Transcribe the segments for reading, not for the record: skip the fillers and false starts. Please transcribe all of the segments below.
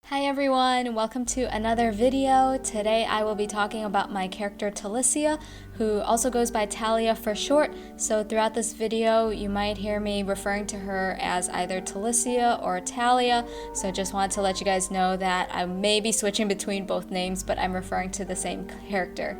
Hi everyone, welcome to another video. Today I will be talking about my character Talissia, who also goes by Talia for short. So throughout this video you might hear me referring to her as either Talissia or Talia. So just wanted to let you guys know that I may be switching between both names, but I'm referring to the same character.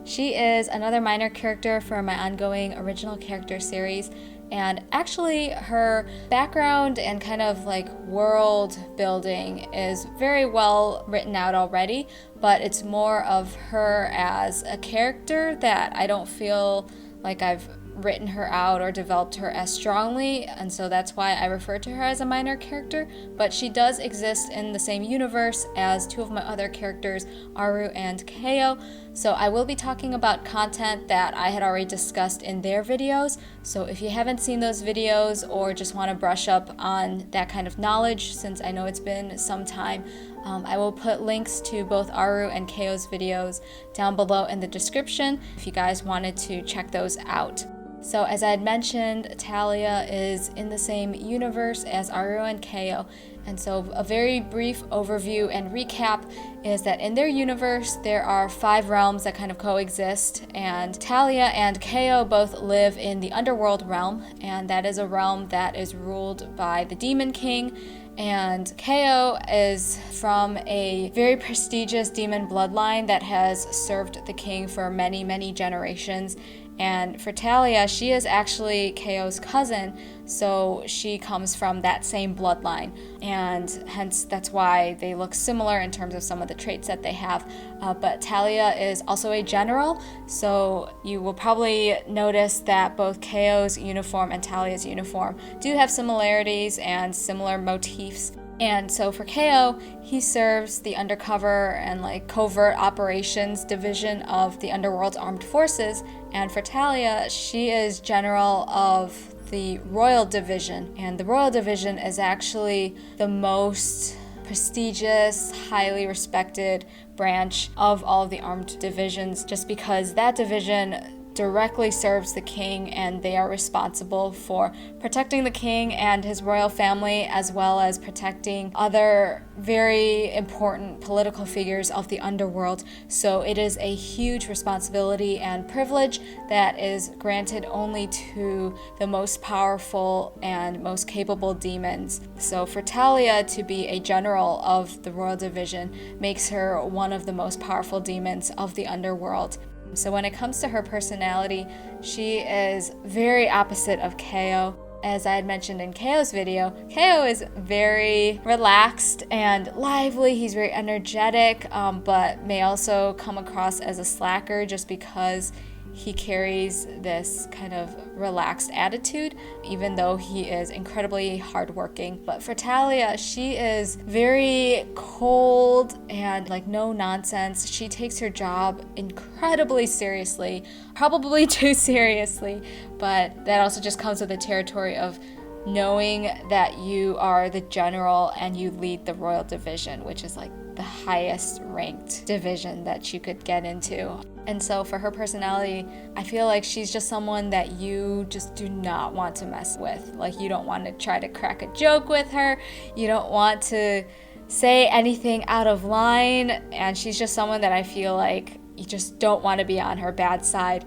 She is another minor character for my ongoing original character series. And actually her background and kind of like world building is very well written out already, but it's more of her as a character that I don't feel like I've written her out or developed her as strongly, and so that's why I refer to her as a minor character. But she does exist in the same universe as two of my other characters, Aru and Ko. So I will be talking about content that I had already discussed in their videos. So if you haven't seen those videos or just want to brush up on that kind of knowledge, since I know it's been some time, I will put links to both Aru and Ko's videos down below in the description if you guys wanted to check those out. So as I had mentioned, Talia is in the same universe as Aru and Ko, and so a very brief overview and recap is that in their universe there are 5 realms that kind of coexist, and Talia and Ko both live in the underworld realm, and that is a realm that is ruled by the Demon King. And Ko is from a very prestigious demon bloodline that has served the king for many, many generations. And for Talia, she is actually Ko's cousin, so she comes from that same bloodline, and hence that's why they look similar in terms of some of the traits that they have. But Talia is also a general, so you will probably notice that both Ko's uniform and Talia's uniform do have similarities and similar motifs. And so for Ko, he serves the undercover and like covert operations division of the Underworld's armed forces. And for Talia, she is general of the Royal Division. And the Royal Division is actually the most prestigious, highly respected branch of all of the armed divisions, just because that division directly serves the king, and they are responsible for protecting the king and his royal family, as well as protecting other very important political figures of the underworld. So it is a huge responsibility and privilege that is granted only to the most powerful and most capable demons. So for Talia to be a general of the Royal Division makes her one of the most powerful demons of the underworld. So when it comes to her personality, she is very opposite of Ko. As I had mentioned in Ko's video, Ko is very relaxed and lively. He's very energetic, but may also come across as a slacker just because he carries this kind of relaxed attitude, even though he is incredibly hardworking. But for Talia, she is very cold and like no nonsense. She takes her job incredibly seriously, probably too seriously, but that also just comes with the territory of knowing that you are the general and you lead the Royal Division, which is like the highest ranked division that you could get into. And so for her personality, I feel like she's just someone that you just do not want to mess with. Like, you don't want to try to crack a joke with her. You don't want to say anything out of line. And she's just someone that I feel like you just don't want to be on her bad side,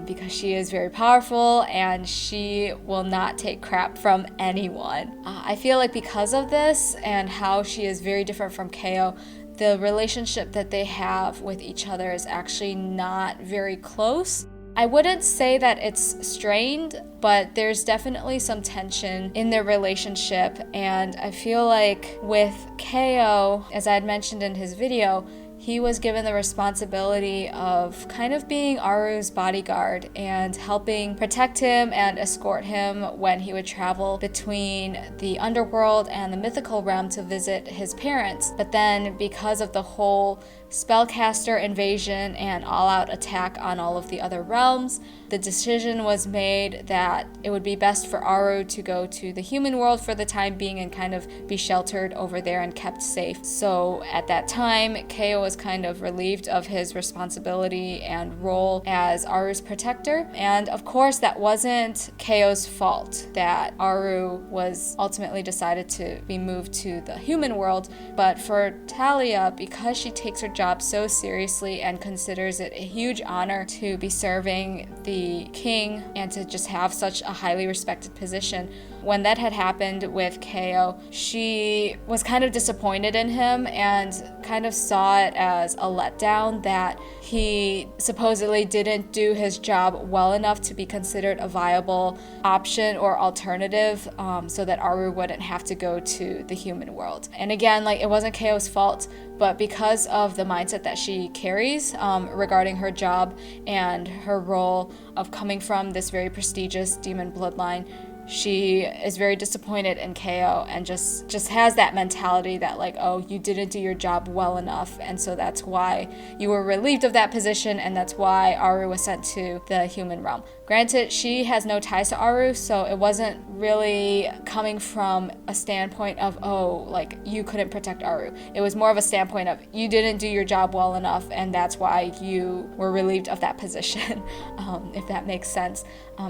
because she is very powerful and she will not take crap from anyone. I feel like because of this and how she is very different from Ko, the relationship that they have with each other is actually not very close. I wouldn't say that it's strained, but there's definitely some tension in their relationship. And I feel like with Ko, as I had mentioned in his video, he was given the responsibility of kind of being Aru's bodyguard and helping protect him and escort him when he would travel between the underworld and the mythical realm to visit his parents. But then because of the whole spellcaster invasion and all-out attack on all of the other realms, the decision was made that it would be best for Aru to go to the human world for the time being and kind of be sheltered over there and kept safe. So at that time, Keo was kind of relieved of his responsibility and role as Aru's protector. And of course, that wasn't Keo's fault that Aru was ultimately decided to be moved to the human world. But for Talissia, because she takes her job so seriously and considers it a huge honor to be serving the king and to just have such a highly respected position, when that had happened with Keo, she was kind of disappointed in him and kind of saw it as a letdown that he supposedly didn't do his job well enough to be considered a viable option or alternative, so that Aru wouldn't have to go to the human world. And again, like, it wasn't Keo's fault, but because of the mindset that she carries regarding her job and her role of coming from this very prestigious demon bloodline, she is very disappointed in Keo and just has that mentality that, like, oh, you didn't do your job well enough, and so that's why you were relieved of that position, and that's why Aru was sent to the human realm. Granted, she has no ties to Aru, so it wasn't really coming from a standpoint of, oh, like, you couldn't protect Aru. It was more of a standpoint of, you didn't do your job well enough, and that's why you were relieved of that position, if that makes sense.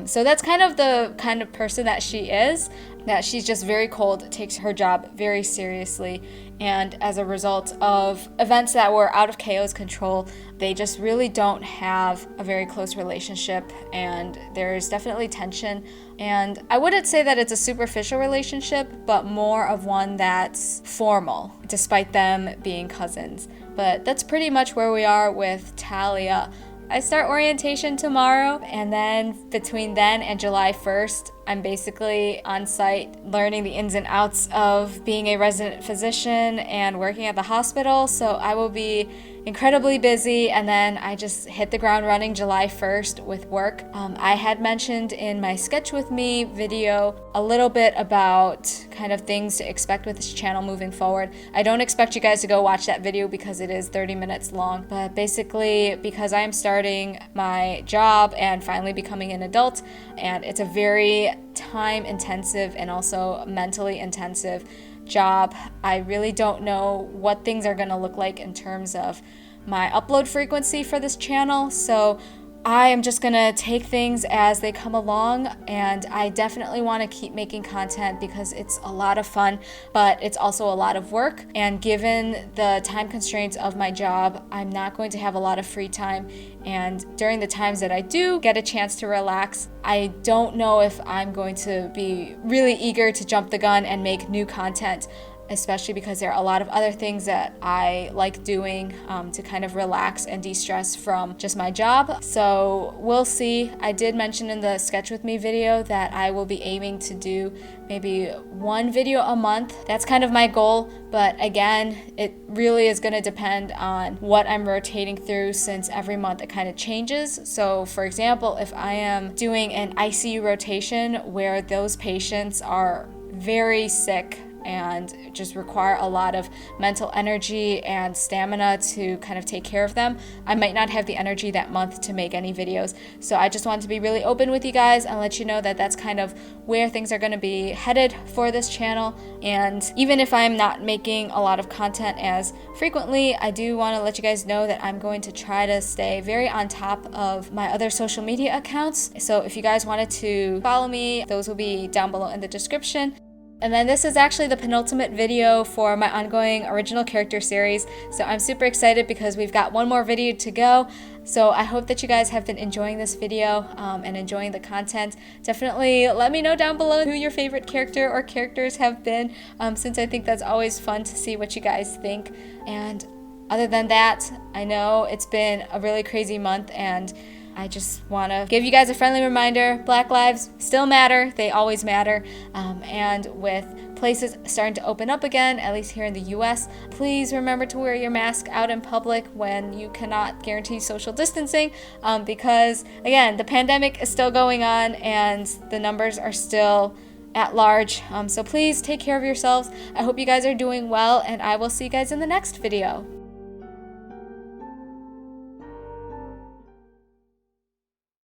So that's kind of the kind of person that she is, that she's just very cold, takes her job very seriously, and as a result of events that were out of Keo's control, they just really don't have a very close relationship, and there's definitely tension. And I wouldn't say that it's a superficial relationship, but more of one that's formal, despite them being cousins. But that's pretty much where we are with Talissia. I start orientation tomorrow, and then between then and July 1st, I'm basically on site learning the ins and outs of being a resident physician and working at the hospital. So I will be incredibly busy, and then I just hit the ground running July 1st with work. I had mentioned in my Sketch With Me video a little bit about kind of things to expect with this channel moving forward. I don't expect you guys to go watch that video because it is 30 minutes long, but basically because I am starting my job and finally becoming an adult, and it's a very time intensive and also mentally intensive job, I really don't know what things are going to look like in terms of my upload frequency for this channel. So I am just gonna take things as they come along, and I definitely want to keep making content because it's a lot of fun, but it's also a lot of work. And given the time constraints of my job, I'm not going to have a lot of free time. And during the times that I do get a chance to relax, I don't know if I'm going to be really eager to jump the gun and make new content, especially because there are a lot of other things that I like doing to kind of relax and de-stress from just my job. So we'll see. I did mention in the Sketch With Me video that I will be aiming to do maybe one video a month. That's kind of my goal, but again, it really is going to depend on what I'm rotating through, since every month it kind of changes. So for example, if I am doing an ICU rotation where those patients are very sick and just require a lot of mental energy and stamina to kind of take care of them, I might not have the energy that month to make any videos. So I just wanted to be really open with you guys and let you know that that's kind of where things are going to be headed for this channel. And even if I'm not making a lot of content as frequently, I do want to let you guys know that I'm going to try to stay very on top of my other social media accounts. So if you guys wanted to follow me, those will be down below in the description. And then this is actually the penultimate video for my ongoing original character series. So I'm super excited because we've got one more video to go. So I hope that you guys have been enjoying this video and enjoying the content. Definitely let me know down below who your favorite character or characters have been, since I think that's always fun to see what you guys think. And other than that, I know it's been a really crazy month, and I just want to give you guys a friendly reminder, Black lives still matter, they always matter, and with places starting to open up again, at least here in the US, please remember to wear your mask out in public when you cannot guarantee social distancing, because again, the pandemic is still going on and the numbers are still at large, so please take care of yourselves. I hope you guys are doing well, and I will see you guys in the next video.